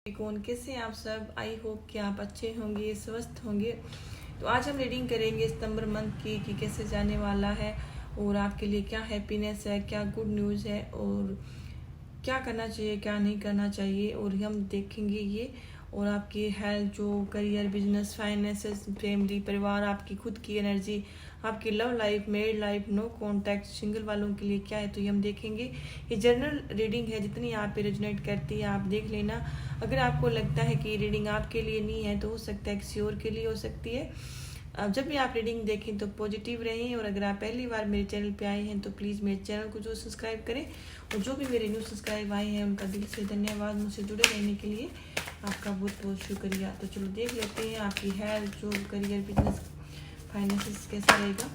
कौन कैसे हैं आप सब। आई होप कि आप अच्छे होंगे, स्वस्थ होंगे। तो आज हम रीडिंग करेंगे सितंबर मंथ की कि कैसे जाने वाला है और आपके लिए क्या हैप्पीनेस है, क्या गुड न्यूज़ है और क्या करना चाहिए, क्या नहीं करना चाहिए। और हम देखेंगे ये और आपकी हेल्थ, जो करियर, बिजनेस, फाइनेंसेस, फैमिली, परिवार, आपकी खुद की एनर्जी, आपकी love life, married life, no contact, single वालों के लिए क्या है, तो ये हम देखेंगे। ये जनरल रीडिंग है, जितनी आप पे रेजोनेट करती है आप देख लेना। अगर आपको लगता है कि रीडिंग आपके लिए नहीं है तो हो सकता है किसी और के लिए हो सकती है। अब जब भी आप रीडिंग देखें तो पॉजिटिव रहें। और अगर आप पहली बार मेरे चैनल पे आए हैं तो प्लीज़ मेरे चैनल को जो सब्सक्राइब करें। और जो भी मेरे न्यू सब्सक्राइब आए हैं उनका दिल से धन्यवाद। मुझसे जुड़े रहने के लिए आपका बहुत बहुत शुक्रिया। तो चलो देख लेते हैं आपकी health, job, career, business, finances कैसा रहेगा।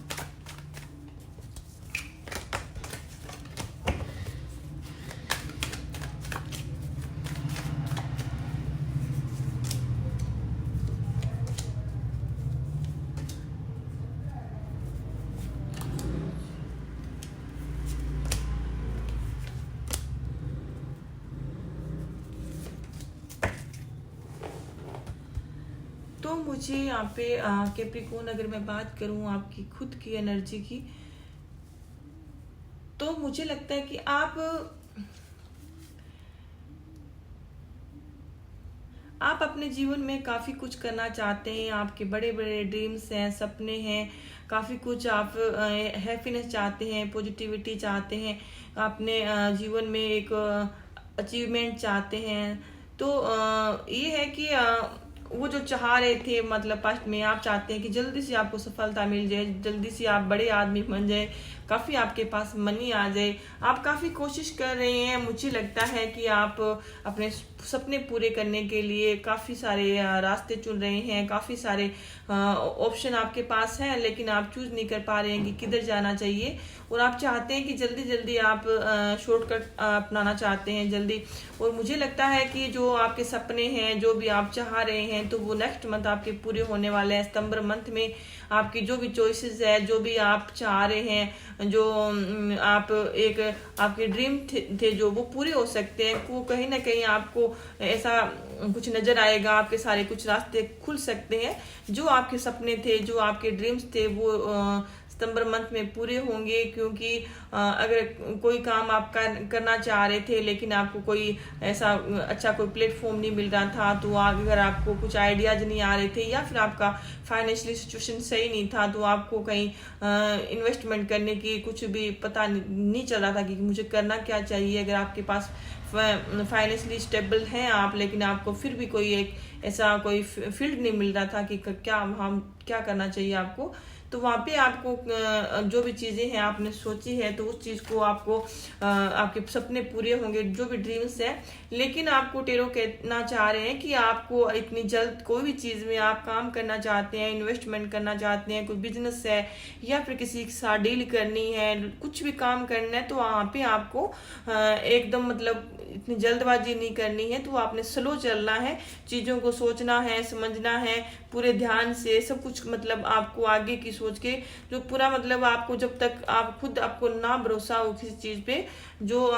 तो मुझे यहाँ पे कैप्रिकॉर्न, अगर मैं बात करूँ आपकी खुद की एनर्जी की, तो मुझे लगता है कि आप अपने जीवन में काफ़ी कुछ करना चाहते हैं। आपके बड़े बड़े ड्रीम्स हैं, सपने हैं, काफ़ी कुछ आप हैप्पीनेस चाहते हैं, पॉजिटिविटी चाहते हैं, अपने जीवन में एक अचीवमेंट चाहते हैं। तो ये है कि वो जो चाह रहे थे, मतलब पास्ट में आप चाहते हैं कि जल्दी से आपको सफलता मिल जाए, जल्दी से आप बड़े आदमी बन जाए, काफ़ी आपके पास मनी आ जाए। आप काफ़ी कोशिश कर रहे हैं। मुझे लगता है कि आप अपने सपने पूरे करने के लिए काफ़ी सारे रास्ते चुन रहे हैं, काफ़ी सारे ऑप्शन आपके पास हैं, लेकिन आप चूज नहीं कर पा रहे हैं कि किधर जाना चाहिए। और आप चाहते हैं कि जल्दी जल्दी आप शॉर्टकट अपनाना चाहते हैं जल्दी। और मुझे लगता है कि जो आपके सपने हैं, जो भी आप चाह रहे हैं, तो वो नेक्स्ट मंथ आपके पूरे होने वाले हैं। सितंबर मंथ में आपकी जो भी चॉइसेस है, जो भी आप चाह रहे हैं, जो आप एक आपके ड्रीम थे जो वो पूरे हो सकते हैं। वो कहीं ना कहीं आपको ऐसा कुछ नजर आएगा, आपके सारे कुछ रास्ते खुल सकते हैं। जो आपके सपने थे, जो आपके ड्रीम्स थे, वो सितंबर मंथ में पूरे होंगे। क्योंकि अगर कोई काम आप करना चाह रहे थे लेकिन आपको कोई ऐसा अच्छा कोई प्लेटफॉर्म नहीं मिल रहा था, तो अगर आपको कुछ आइडियाज नहीं आ रहे थे या फिर आपका फाइनेंशियली सिचुएशन सही नहीं था, तो आपको कहीं इन्वेस्टमेंट करने की कुछ भी पता नहीं चल रहा था कि मुझे करना क्या चाहिए। अगर आपके पास फाइनेंशियली स्टेबल हैं आप, लेकिन आपको फिर भी कोई एक ऐसा कोई फील्ड नहीं मिल रहा था कि क्या करना चाहिए आपको, तो वहाँ पे आपको जो भी चीज़ें हैं आपने सोची है, तो उस चीज़ को आपको आपके सपने पूरे होंगे, जो भी ड्रीम्स है। लेकिन आपको टेरो कहना चाह रहे हैं कि आपको इतनी जल्द कोई भी चीज़ में आप काम करना चाहते हैं, इन्वेस्टमेंट करना चाहते हैं, कोई बिजनेस है या फिर किसी के साथ डील करनी है, कुछ भी काम करना है, तो वहाँ पे आपको एकदम मतलब इतनी जल्दबाजी नहीं करनी है। तो आपने स्लो चलना है, चीज़ों को सोचना है, समझना है पूरे ध्यान से, सब कुछ मतलब आपको आगे की सोच के, जो पूरा मतलब आपको जब तक आप खुद आपको ना भरोसा हो किसी चीज़ पे, जो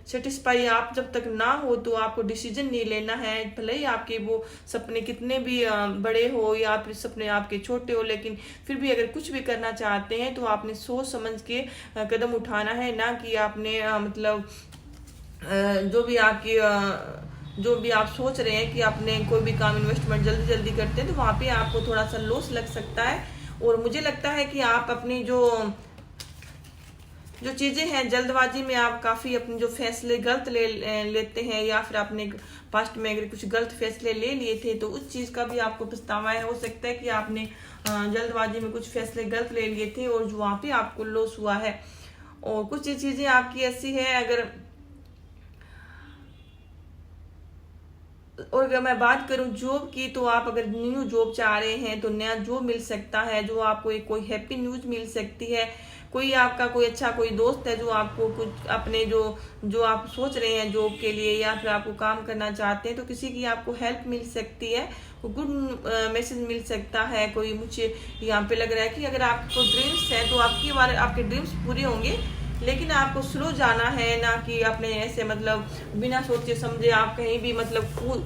सेटिस्फाई आप जब तक ना हो, तो आपको डिसीजन नहीं लेना है। भले ही आपके वो सपने कितने भी बड़े हो या फिर सपने आपके छोटे हो, लेकिन फिर भी अगर कुछ भी करना चाहते हैं तो आपने सोच समझ के कदम उठाना है, ना कि आपने मतलब जो भी आप सोच रहे हैं कि आपने कोई भी काम इन्वेस्टमेंट जल्दी जल्दी करते हैं, तो वहाँ पे आपको थोड़ा सा लॉस लग सकता है। और मुझे लगता है कि आप अपनी जो चीज़ें हैं, जल्दबाजी में आप काफ़ी अपने जो फैसले गलत लेते हैं, या फिर आपने पास्ट में अगर कुछ गलत फैसले ले लिए थे तो उस चीज़ का भी आपको पछतावा है। हो सकता है कि आपने जल्दबाजी में कुछ फैसले गलत ले लिए थे और जो वहाँ पे आपको लॉस हुआ है। और कुछ चीज़ें आपकी ऐसी है, अगर मैं बात करूं जॉब की, तो आप अगर न्यू जॉब चाह रहे हैं तो नया जॉब मिल सकता है, जो आपको एक कोई हैप्पी न्यूज मिल सकती है। कोई आपका कोई अच्छा कोई दोस्त है जो आपको कुछ अपने जो आप सोच रहे हैं जॉब के लिए या फिर आपको काम करना चाहते हैं, तो किसी की आपको हेल्प मिल सकती है, गुड मैसेज मिल सकता है। कोई मुझे यहाँ पे लग रहा है कि अगर आपको ड्रीम्स है तो आपके ड्रीम्स पूरे होंगे, लेकिन आपको स्लो जाना है, ना कि अपने ऐसे मतलब बिना सोचे समझे आप कहीं भी मतलब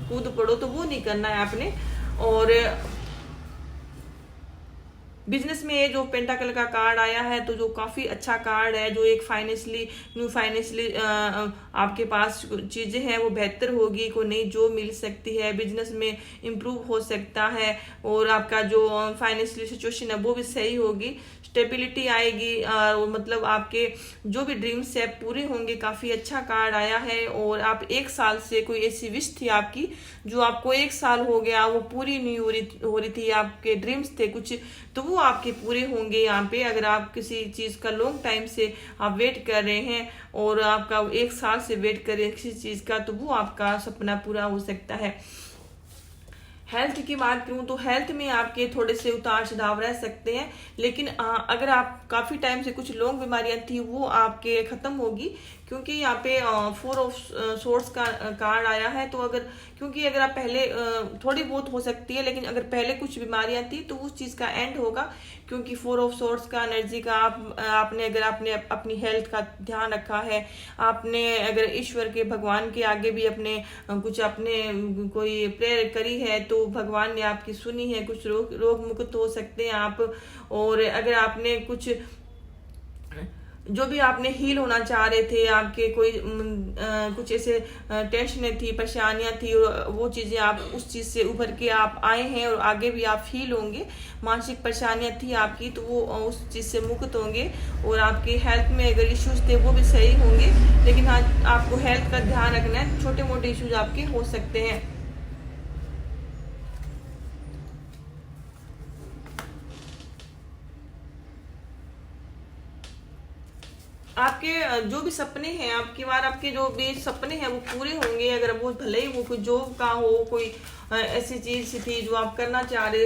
कूद पड़ो, तो वो नहीं करना है आपने। और बिजनेस में ये जो पेंटाकल का कार्ड आया है तो जो काफी अच्छा कार्ड है, जो एक फाइनेंशियली न्यू फाइनेंशियली आपके पास चीजें हैं वो बेहतर होगी, कोई नई जॉब मिल सकती है, बिजनेस में इम्प्रूव हो सकता है, और आपका जो फाइनेंशियली सिचुएशन है वो भी सही होगी, स्टेबिलिटी आएगी, और मतलब आपके जो भी ड्रीम्स है पूरे होंगे। काफी अच्छा कार्ड आया है। और आप 1 साल से कोई ऐसी विश थी आपकी जो आपको 1 साल हो गया वो पूरी नहीं हो रही थी, आपके ड्रीम्स थे कुछ, तो वो आपके पूरे होंगे यहाँ पे। अगर आप किसी चीज का लॉन्ग टाइम से आप वेट कर रहे हैं और आपका 1 साल से वेट कर रहे हैं किसी चीज का, तो वो आपका सपना पूरा हो सकता है। हेल्थ की बात करूं तो हेल्थ में आपके थोड़े से उतार चढ़ाव रह सकते हैं, लेकिन अगर आप काफी टाइम से कुछ लॉन्ग बीमारियां थी वो आपके खत्म होगी, क्योंकि यहाँ पे 4 ऑफ सोर्ट्स का कार्ड आया है। तो अगर क्योंकि अगर आप पहले थोड़ी बहुत हो सकती है, लेकिन अगर पहले कुछ बीमारियां थी तो उस चीज का एंड होगा, क्योंकि 4 ऑफ सोर्ट्स का एनर्जी का आपने अगर आपने अपनी हेल्थ का ध्यान रखा है, आपने अगर ईश्वर के भगवान के आगे भी अपने कुछ अपने कोई प्रेयर करी है तो भगवान ने आपकी सुनी है, कुछ रोग मुक्त हो सकते हैं आप। और अगर आपने कुछ जो भी आपने हील होना चाह रहे थे, आपके कोई कुछ ऐसे टेंशनें थी, परेशानियां थी, और वो चीजें आप उस चीज से उभर के आप आए हैं और आगे भी आप हील होंगे। मानसिक परेशानियां थी आपकी तो वो उस चीज से मुक्त होंगे, और आपकी हेल्थ में अगर इश्यूज थे वो भी सही होंगे। लेकिन आज आपको हेल्थ का ध्यान रखना है, छोटे मोटे इश्यूज आपके हो सकते हैं। आपके जो भी सपने हैं, आपकी बार आपके जो भी सपने हैं वो पूरे होंगे। अगर वो भले ही वो कोई जॉब का हो, कोई ऐसी चीज थी जो आप करना चाह रहे,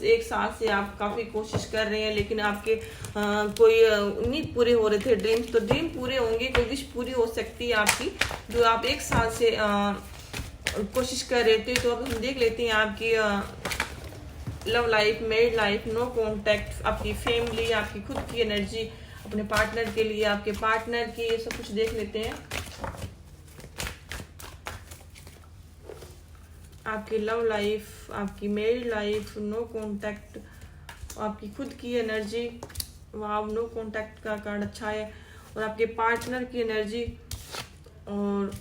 1 साल से आप काफी कोशिश कर रहे हैं, लेकिन आपके कोई नहीं पूरे हो रहे थे ड्रीम्स, तो ड्रीम पूरे होंगे, कोई विश पूरी हो सकती है आपकी जो आप 1 साल से कोशिश कर रहे थे। तो अब हम देख लेते हैं आपकी love life, married life, no contact, आपकी फैमिली, आपकी खुद की एनर्जी, अपने पार्टनर के लिए, आपके पार्टनर की, ये सब कुछ देख लेते हैं। आपकी लव लाइफ, आपकी मैरिड लाइफ, नो कॉन्टैक्ट, आपकी खुद की एनर्जी, वाह नो कॉन्टैक्ट का कार्ड अच्छा है, और आपके पार्टनर की एनर्जी। और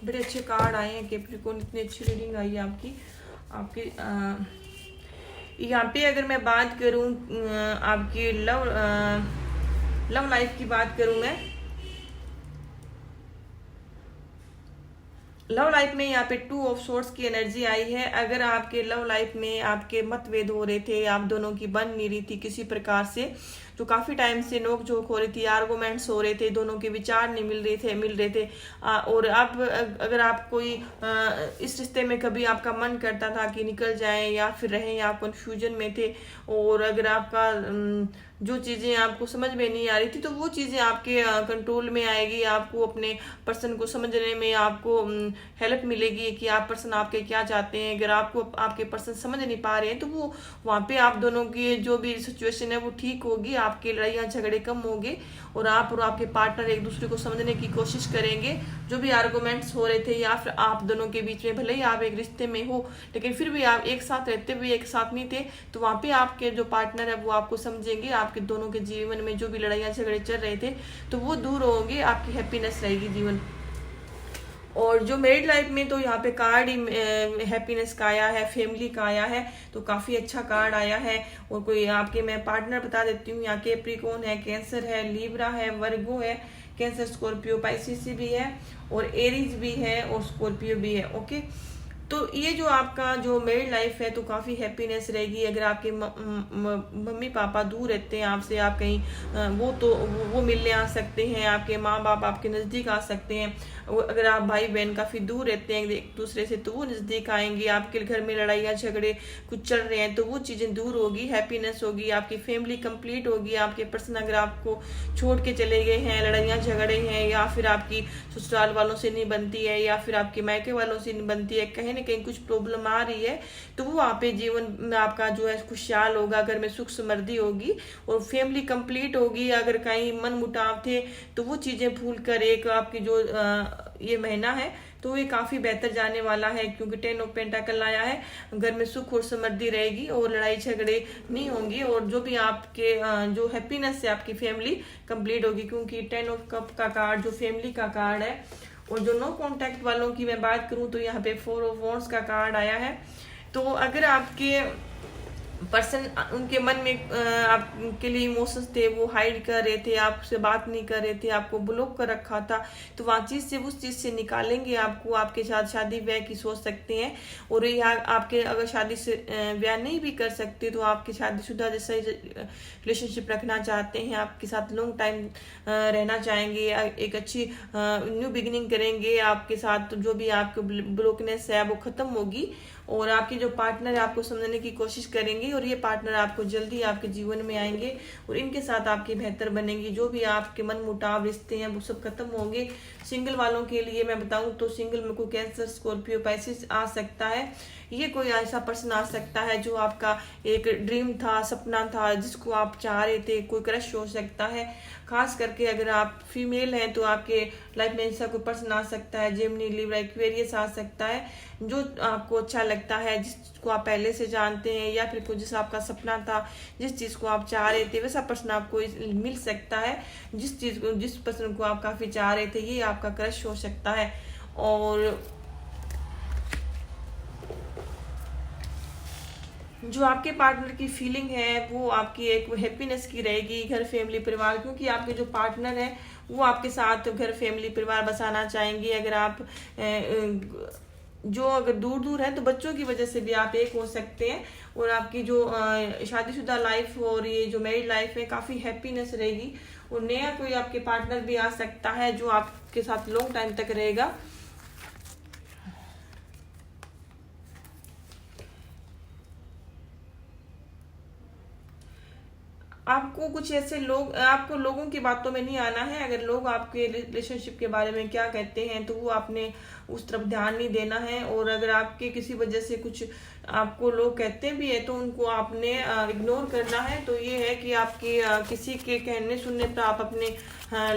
बड़े अच्छे कार्ड आए हैं कैप्रिकॉर्न, इतनी अच्छी रीडिंग आई है आपकी यहाँ पे। अगर मैं बात करूं आपकी लव लाइफ की बात करूं, मैं लव लाइफ में यहाँ पे 2 ऑफ सोर्ट्स की एनर्जी आई है। अगर आपके लव लाइफ में आपके मतभेद हो रहे थे, आप दोनों की बन नहीं रही थी किसी प्रकार से, जो काफी टाइम से नोक झोंक हो रही थी, आर्गुमेंट्स हो रहे थे, दोनों के विचार नहीं मिल रहे थे, और अब अगर आप कोई इस रिश्ते में कभी आपका मन करता था कि निकल जाए या फिर रहें, आप कंफ्यूजन में थे, और अगर आपका जो चीजें आपको समझ में नहीं आ रही थी तो वो चीजें आपके कंट्रोल में आएगी, आपको अपने पर्सन को समझने में आपको हेल्प मिलेगी कि आप पर्सन आपके क्या चाहते हैं। अगर आपको आपके पर्सन समझ नहीं पा रहे हैं तो वो वहाँ पे आप दोनों की जो भी सिचुएशन है वो ठीक होगी, आपके लड़ाइयाँ झगड़े कम होंगे, और आप और आपके पार्टनर एक दूसरे को समझने की कोशिश करेंगे। जो भी आर्गुमेंट्स हो रहे थे या फिर आप दोनों के बीच में, भले ही आप एक रिश्ते में हो लेकिन फिर भी आप एक साथ रहते हुए एक साथ नहीं थे, तो वहाँ पे आपके जो पार्टनर है वो आपको समझेंगे, आपके दोनों के जीवन में जो भी लड़ाइयाँ झगड़े चल रहे थे तो वो दूर होंगे, आपकी हैप्पीनेस रहेगी जीवन। और जो मैरिड लाइफ में तो यहाँ पे कार्ड ही हैप्पीनेस का आया है, फैमिली का आया है, तो काफी अच्छा कार्ड आया है। और कोई आपके, मैं पार्टनर बता देती हूँ, यहाँ कैप्रिकॉर्न है, कैंसर है, लिब्रा है, वर्गो है, कैंसर स्कॉर्पियो पाइसिस भी है, और एरीज भी है, और स्कॉर्पियो भी है। ओके, तो ये जो आपका जो मैरिड लाइफ है तो काफी हैप्पीनेस रहेगी। अगर आपके मम्मी पापा दूर रहते हैं आपसे, आप कहीं वो मिलने आ सकते हैं, आपके माँ बाप आपके नजदीक आ सकते हैं। अगर आप भाई बहन काफी दूर रहते हैं एक दूसरे से तो वो नजदीक आएंगे। आपके घर में लड़ाइयाँ झगड़े कुछ चल रहे हैं तो वो चीजें दूर होगी, हैप्पीनेस होगी, आपकी फैमिली कंप्लीट होगी। आपके पर्सन अगर आपको छोड़ के चले गए हैं, लड़ाइयाँ झगड़े हैं, या फिर आपकी ससुराल वालों से नहीं बनती है, या फिर आपके मायके वालों से नहीं बनती है, कहीं कहीं ना कहीं कुछ प्रॉब्लम आ रही है, तो वो आप जीवन में आपका जो है खुशहाल होगा, घर में सुख समृद्धि होगी और फैमिली कंप्लीट होगी। अगर कहीं मन मुटाव थे तो वो चीजें भूल कर एक आपकी जो ये महीना है तो ये काफी बेहतर जाने वाला है, क्योंकि 10 ऑफ पेंटाकल आया है। घर में सुख और समृद्धि रहेगी और लड़ाई झगड़े नहीं होंगी, और जो भी आपके जो हैप्पीनेस है आपकी फैमिली कंप्लीट होगी, क्योंकि 10 ऑफ कप का कार्ड जो फैमिली का कार्ड है। और जो नो कांटेक्ट वालों की मैं बात करूं तो यहाँ पे 4 ऑफ वॉन्ड्स का कार्ड आया है। तो अगर आपके पर्सन उनके मन में आपके लिए इमोशंस थे, वो हाइड कर रहे थे, आपसे बात नहीं कर रहे थे, आपको ब्लॉक कर रखा था, तो वहाँ चीज से उस चीज से निकालेंगे आपको। आपके साथ शादी ब्याह की सोच सकते हैं, और यहाँ आपके अगर शादी से ब्याह नहीं भी कर सकते तो आपके शादीशुदा जैसा रिलेशनशिप रखना चाहते हैं, आपके साथ लॉन्ग टाइम रहना चाहेंगे, एक अच्छी न्यू बिगिनिंग करेंगे आपके साथ, तो जो भी आपके ब्रोकनेस है वो खत्म होगी, और आपके जो पार्टनर है आपको समझने की कोशिश करेंगे, और ये पार्टनर आपको जल्दी आपके जीवन में आएंगे और इनके साथ आपकी बेहतर बनेंगी। जो भी आपके मन मुटाव रिश्ते हैं वो सब खत्म होंगे। सिंगल वालों के लिए मैं बताऊं तो सिंगल में कोई कैंसर, स्कॉर्पियो, पाइसेस आ सकता है। ये कोई ऐसा पर्सन आ सकता है जो आपका एक ड्रीम था, सपना था, जिसको आप चाह रहे थे। कोई क्रश हो सकता है, खास करके अगर आप फीमेल हैं तो आपके लाइफ में ऐसा कोई पर्सन आ सकता है, जेमिनी, लिब्रा, एक्वेरियस आ सकता है, जो आपको अच्छा लगता है, जिसको आप पहले से जानते हैं, या फिर कोई जिस आपका सपना था, जिस चीज को आप चाह रहे थे, वैसा पर्सन आपको मिल सकता है। जिस पर्सन को आप काफी चाह रहे थे, ये आपका क्रश हो सकता है। और जो आपके पार्टनर की फीलिंग है वो आपकी एक हैप्पीनेस की रहेगी, घर, फैमिली, परिवार, क्योंकि आपके जो पार्टनर है वो आपके साथ घर, फैमिली, परिवार बसाना चाहेंगे। अगर आप जो अगर दूर दूर है तो बच्चों की वजह से भी आप एक हो सकते हैं, और आपकी जो शादीशुदा लाइफ और ये जो मैरिड लाइफ है काफी हैप्पीनेस रहेगी। और नया कोई आपके पार्टनर भी आ सकता है जो आपके साथ लॉन्ग टाइम तक रहेगा। आपको कुछ ऐसे लोग, आपको लोगों की बातों में नहीं आना है। अगर लोग आपके रिलेशनशिप के बारे में क्या कहते हैं तो वो आपने उस तरफ ध्यान नहीं देना है। और अगर आपके किसी वजह से कुछ आपको लोग कहते भी है तो उनको आपने इग्नोर करना है। तो ये है कि आपकी किसी के कहने सुनने पर आप अपनी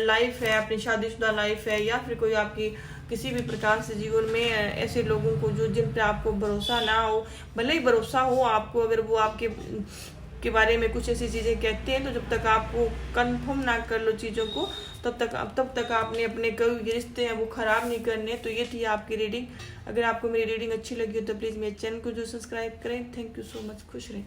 लाइफ है, अपनी शादीशुदा लाइफ है, या फिर कोई आपकी किसी भी प्रकार से जीवन में ऐसे लोगों को जो जिन पे आपको भरोसा ना हो, भले ही भरोसा हो आपको, अगर वो आपके के बारे में कुछ ऐसी चीजें कहते हैं, तो जब तक आपको कंफर्म ना कर लो चीजों को तब तक आपने अपने कोई रिश्ते हैं वो खराब नहीं करने। तो ये थी आपकी रीडिंग। अगर आपको मेरी रीडिंग अच्छी लगी हो तो प्लीज मेरे चैनल को जो सब्सक्राइब करें। Thank you so much. खुश रहें।